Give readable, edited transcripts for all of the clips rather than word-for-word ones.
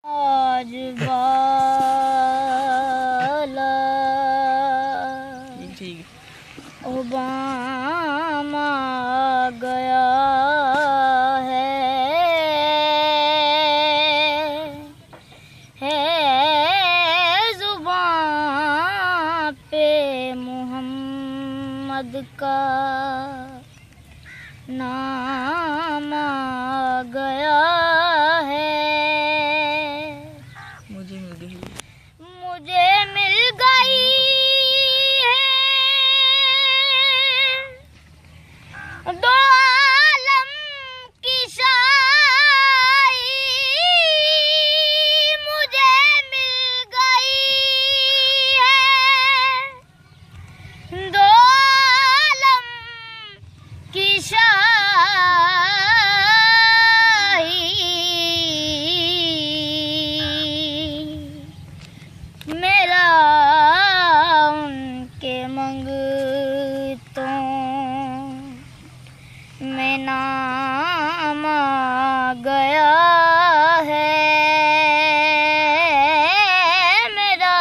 आज वाला ठीक ओबामा गया है जुबां पे मोहम्मद का नाम आ गया है। मुझे मिल गई है दो आलम की शाही, मुझे मिल गई है दो आलम की मेरा उनके मंगतों में नाम आ गया है। मेरा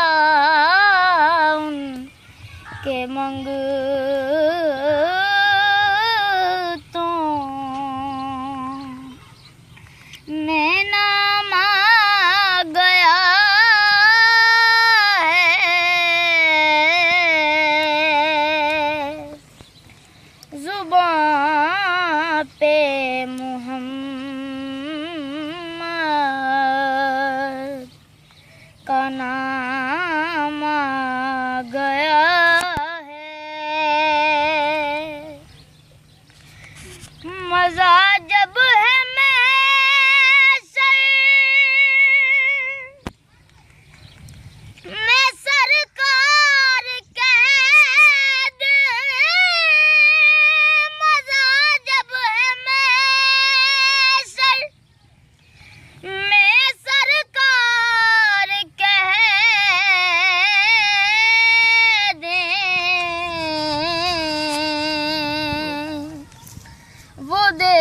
उनके मंगतों में नाम आ गया जुबां पे मोहम्मद का नाम आ गया है। मजा जब है मैं सरकार कैद, मजा जब है मैं सरकार कह दे, वो दे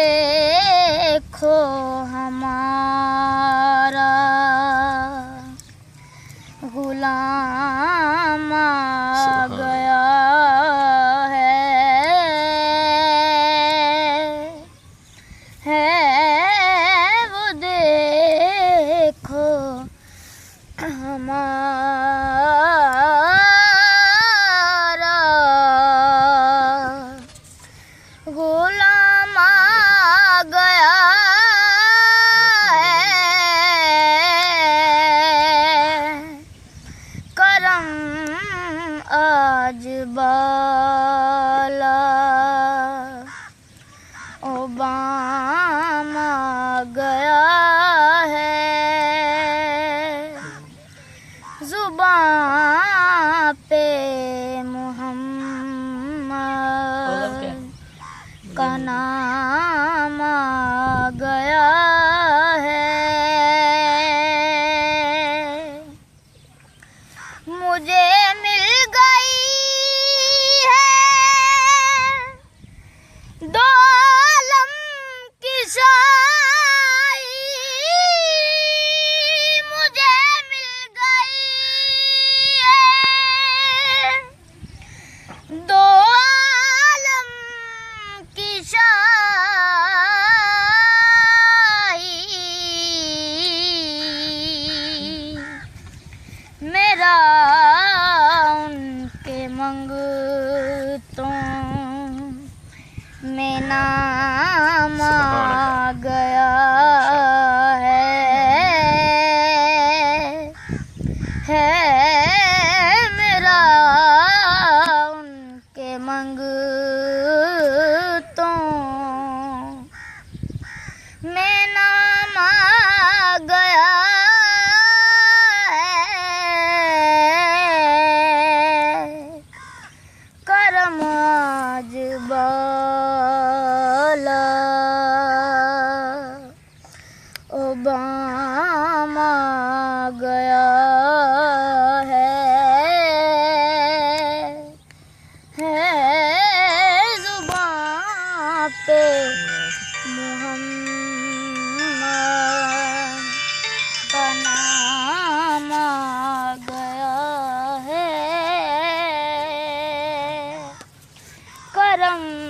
हम